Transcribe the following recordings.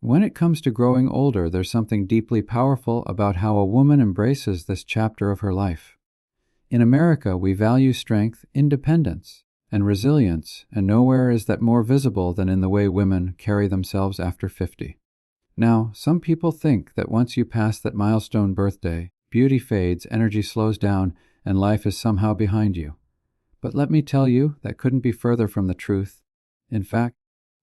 When it comes to growing older, there's something deeply powerful about how a woman embraces this chapter of her life. In America, we value strength, independence, and resilience, and nowhere is that more visible than in the way women carry themselves after 50. Now, some people think that once you pass that milestone birthday, beauty fades, energy slows down, and life is somehow behind you. But let me tell you, that couldn't be further from the truth. In fact,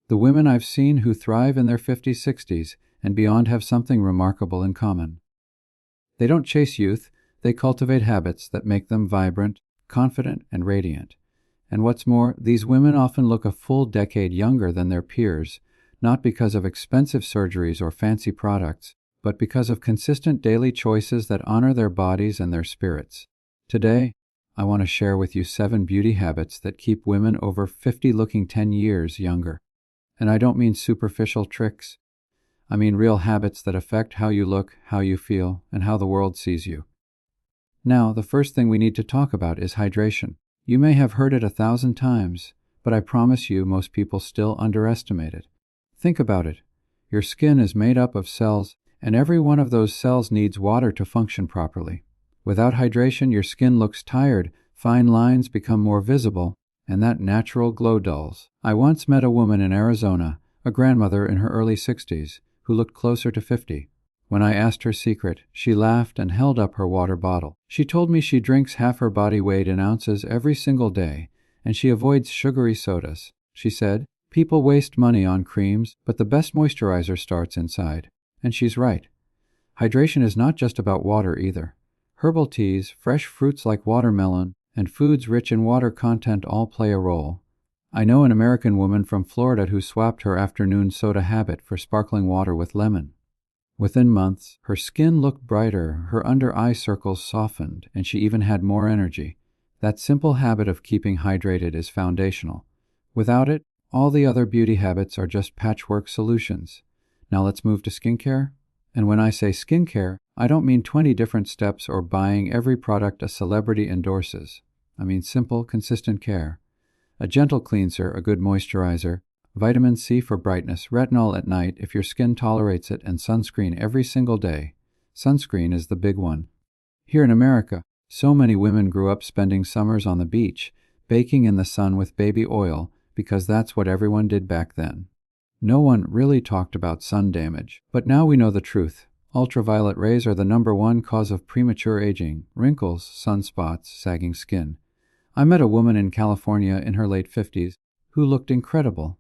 the women I've seen who thrive in their 50s, 60s, and beyond have something remarkable in common. They don't chase youth, they cultivate habits that make them vibrant, confident, and radiant. And what's more, these women often look a full decade younger than their peers, not because of expensive surgeries or fancy products, but because of consistent daily choices that honor their bodies and their spirits. Today, I want to share with you 7 beauty habits that keep women over 50 looking 10 years younger. And I don't mean superficial tricks. I mean real habits that affect how you look, how you feel, and how the world sees you. Now, the first thing we need to talk about is hydration. You may have heard it 1,000 times, but I promise you most people still underestimate it. Think about it. Your skin is made up of cells, and every one of those cells needs water to function properly. Without hydration, your skin looks tired, fine lines become more visible, and that natural glow dulls. I once met a woman in Arizona, a grandmother in her early 60s, who looked closer to 50. When I asked her secret, she laughed and held up her water bottle. She told me she drinks half her body weight in ounces every single day, and she avoids sugary sodas. She said, "People waste money on creams, but the best moisturizer starts inside." And she's right. Hydration is not just about water either. Herbal teas, fresh fruits like watermelon, and foods rich in water content all play a role. I know an American woman from Florida who swapped her afternoon soda habit for sparkling water with lemon. Within months, her skin looked brighter, her under-eye circles softened, and she even had more energy. That simple habit of keeping hydrated is foundational. Without it, all the other beauty habits are just patchwork solutions. Now let's move to skincare. And when I say skincare, I don't mean 20 different steps or buying every product a celebrity endorses. I mean simple, consistent care. A gentle cleanser, a good moisturizer, vitamin C for brightness, retinol at night if your skin tolerates it, and sunscreen every single day. Sunscreen is the big one. Here in America, so many women grew up spending summers on the beach, baking in the sun with baby oil, because that's what everyone did back then. No one really talked about sun damage, but now we know the truth. Ultraviolet rays are the #1 cause of premature aging, wrinkles, sunspots, sagging skin. I met a woman in California in her late 50s who looked incredible.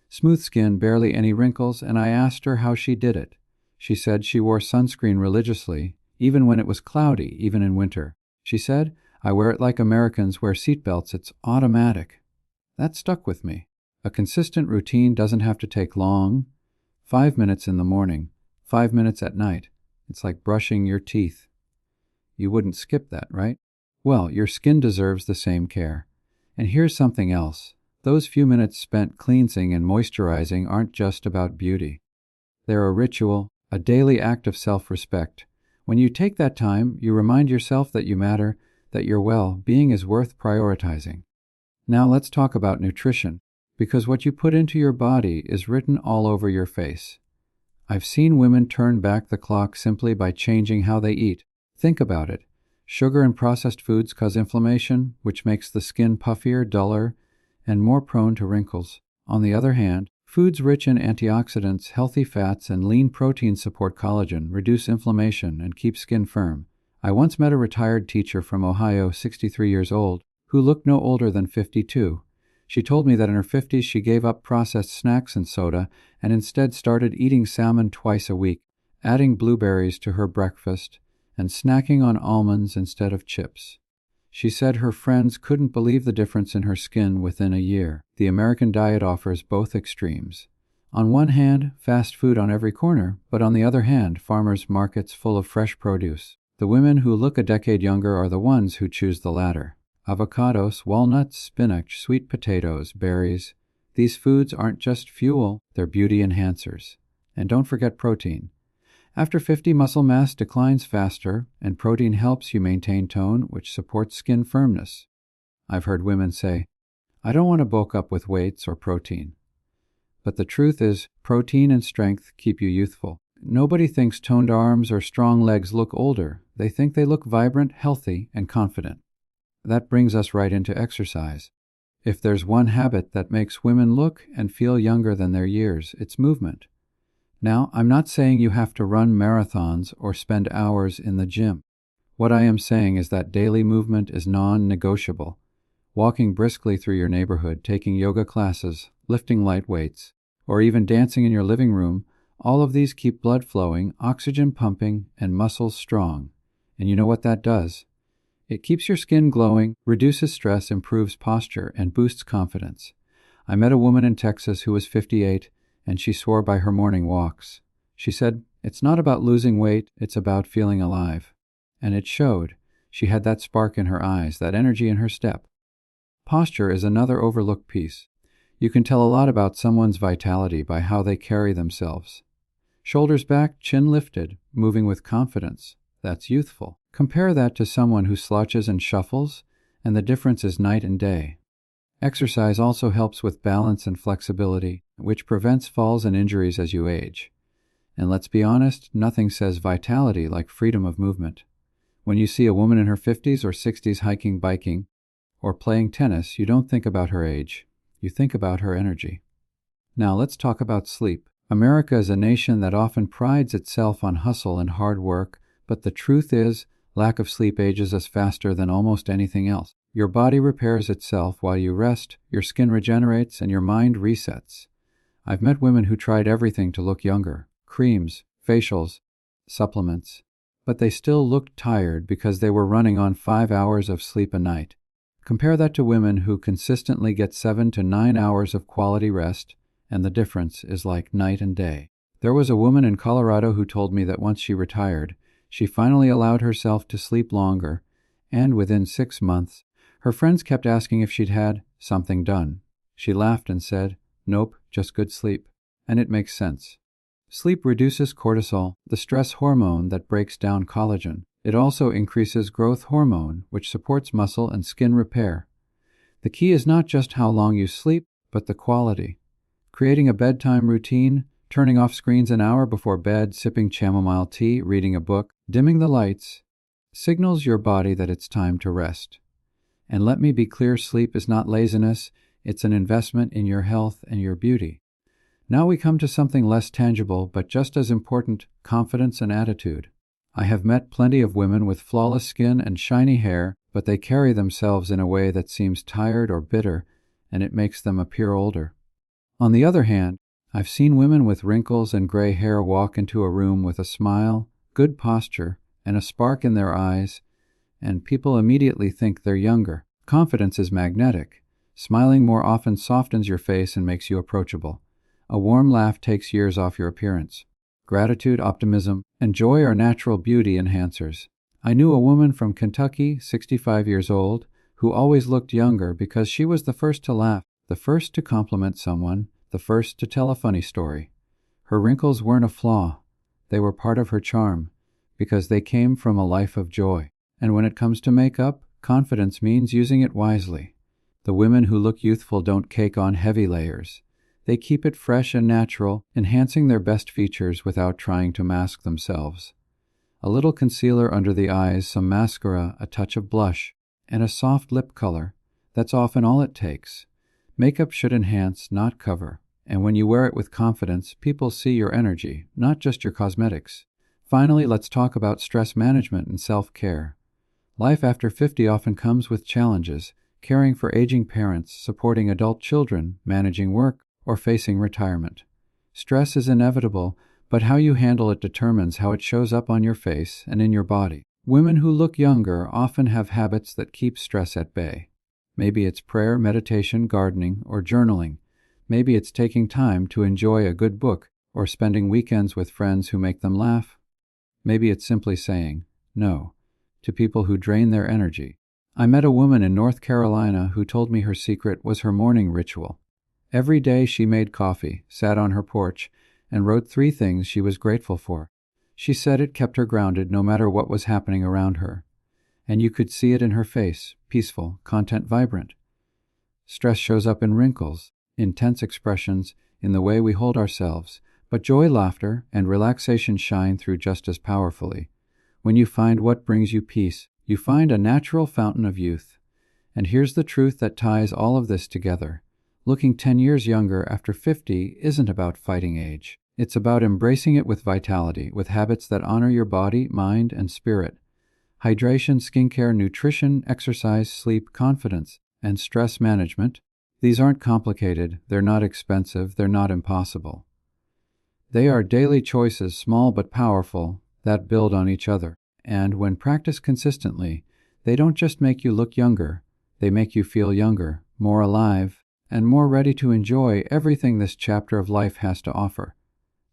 Smooth skin, barely any wrinkles, and I asked her how she did it. She said she wore sunscreen religiously, even when it was cloudy, even in winter. She said, "I wear it like Americans wear seatbelts, it's automatic." That stuck with me. A consistent routine doesn't have to take long. 5 minutes in the morning, 5 minutes at night. It's like brushing your teeth. You wouldn't skip that, right? Well, your skin deserves the same care. And here's something else. Those few minutes spent cleansing and moisturizing aren't just about beauty. They're a ritual, a daily act of self-respect. When you take that time, you remind yourself that you matter, that your well-being is worth prioritizing. Now let's talk about nutrition, because what you put into your body is written all over your face. I've seen women turn back the clock simply by changing how they eat. Think about it. Sugar and processed foods cause inflammation, which makes the skin puffier, duller, and more prone to wrinkles. On the other hand, foods rich in antioxidants, healthy fats, and lean proteins support collagen, reduce inflammation, and keep skin firm. I once met a retired teacher from Ohio, 63 years old, who looked no older than 52. She told me that in her 50s she gave up processed snacks and soda and instead started eating salmon twice a week, adding blueberries to her breakfast, and snacking on almonds instead of chips. She said her friends couldn't believe the difference in her skin within a year. The American diet offers both extremes. On one hand, fast food on every corner, but on the other hand, farmers' markets full of fresh produce. The women who look a decade younger are the ones who choose the latter. Avocados, walnuts, spinach, sweet potatoes, berries. These foods aren't just fuel, they're beauty enhancers. And don't forget protein. After 50, muscle mass declines faster, and protein helps you maintain tone, which supports skin firmness. I've heard women say, "I don't want to bulk up with weights or protein." But the truth is, protein and strength keep you youthful. Nobody thinks toned arms or strong legs look older. They think they look vibrant, healthy, and confident. That brings us right into exercise. If there's one habit that makes women look and feel younger than their years, it's movement. Now, I'm not saying you have to run marathons or spend hours in the gym. What I am saying is that daily movement is non-negotiable. Walking briskly through your neighborhood, taking yoga classes, lifting light weights, or even dancing in your living room, all of these keep blood flowing, oxygen pumping, and muscles strong. And you know what that does? It keeps your skin glowing, reduces stress, improves posture, and boosts confidence. I met a woman in Texas who was 58, and she swore by her morning walks. She said, "It's not about losing weight, it's about feeling alive." And it showed. She had that spark in her eyes, that energy in her step. Posture is another overlooked piece. You can tell a lot about someone's vitality by how they carry themselves. Shoulders back, chin lifted, moving with confidence. That's youthful. Compare that to someone who slouches and shuffles, and the difference is night and day. Exercise also helps with balance and flexibility, which prevents falls and injuries as you age. And let's be honest, nothing says vitality like freedom of movement. When you see a woman in her 50s or 60s hiking, biking, or playing tennis, you don't think about her age. You think about her energy. Now let's talk about sleep. America is a nation that often prides itself on hustle and hard work, but the truth is, lack of sleep ages us faster than almost anything else. Your body repairs itself while you rest, your skin regenerates, and your mind resets. I've met women who tried everything to look younger, creams, facials, supplements, but they still looked tired because they were running on 5 hours of sleep a night. Compare that to women who consistently get 7 to 9 hours of quality rest, and the difference is like night and day. There was a woman in Colorado who told me that once she retired, she finally allowed herself to sleep longer, and within 6 months, her friends kept asking if she'd had something done. She laughed and said, "Nope, just good sleep." And it makes sense. Sleep reduces cortisol, the stress hormone that breaks down collagen. It also increases growth hormone, which supports muscle and skin repair. The key is not just how long you sleep, but the quality. Creating a bedtime routine, turning off screens an hour before bed, sipping chamomile tea, reading a book, dimming the lights, signals your body that it's time to rest. And let me be clear, sleep is not laziness, it's an investment in your health and your beauty. Now we come to something less tangible, but just as important, confidence and attitude. I have met plenty of women with flawless skin and shiny hair, but they carry themselves in a way that seems tired or bitter, and it makes them appear older. On the other hand, I've seen women with wrinkles and gray hair walk into a room with a smile, good posture, and a spark in their eyes, and people immediately think they're younger. Confidence is magnetic. Smiling more often softens your face and makes you approachable. A warm laugh takes years off your appearance. Gratitude, optimism, and joy are natural beauty enhancers. I knew a woman from Kentucky, 65 years old, who always looked younger because she was the first to laugh, the first to compliment someone, the first to tell a funny story. Her wrinkles weren't a flaw. They were part of her charm, because they came from a life of joy. And when it comes to makeup, confidence means using it wisely. The women who look youthful don't cake on heavy layers. They keep it fresh and natural, enhancing their best features without trying to mask themselves. A little concealer under the eyes, some mascara, a touch of blush, and a soft lip color. That's often all it takes. Makeup should enhance, not cover. And when you wear it with confidence, people see your energy, not just your cosmetics. Finally, let's talk about stress management and self-care. Life after 50 often comes with challenges: caring for aging parents, supporting adult children, managing work, or facing retirement. Stress is inevitable, but how you handle it determines how it shows up on your face and in your body. Women who look younger often have habits that keep stress at bay. Maybe it's prayer, meditation, gardening, or journaling. Maybe it's taking time to enjoy a good book or spending weekends with friends who make them laugh. Maybe it's simply saying no to people who drain their energy. I met a woman in North Carolina who told me her secret was her morning ritual. Every day she made coffee, sat on her porch, and wrote 3 things she was grateful for. She said it kept her grounded no matter what was happening around her. And you could see it in her face, peaceful, content vibrant. Stress shows up in wrinkles, intense expressions, in the way we hold ourselves, but joy, laughter, and relaxation shine through just as powerfully. When you find what brings you peace, you find a natural fountain of youth. And here's the truth that ties all of this together. Looking 10 years younger after 50 isn't about fighting age. It's about embracing it with vitality, with habits that honor your body, mind, and spirit. Hydration, skincare, nutrition, exercise, sleep, confidence, and stress management. These aren't complicated, they're not expensive, they're not impossible. They are daily choices, small but powerful, that build on each other. And when practiced consistently, they don't just make you look younger, they make you feel younger, more alive, and more ready to enjoy everything this chapter of life has to offer.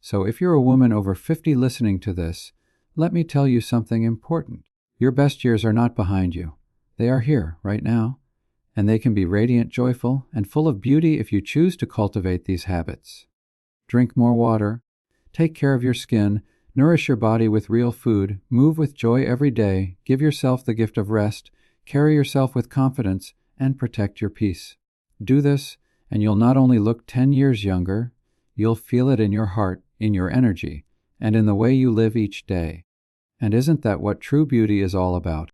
So if you're a woman over 50 listening to this, let me tell you something important. Your best years are not behind you. They are here, right now, and they can be radiant, joyful, and full of beauty if you choose to cultivate these habits. Drink more water, take care of your skin, nourish your body with real food, move with joy every day, give yourself the gift of rest, carry yourself with confidence, and protect your peace. Do this, and you'll not only look 10 years younger, you'll feel it in your heart, in your energy, and in the way you live each day. And isn't that what true beauty is all about?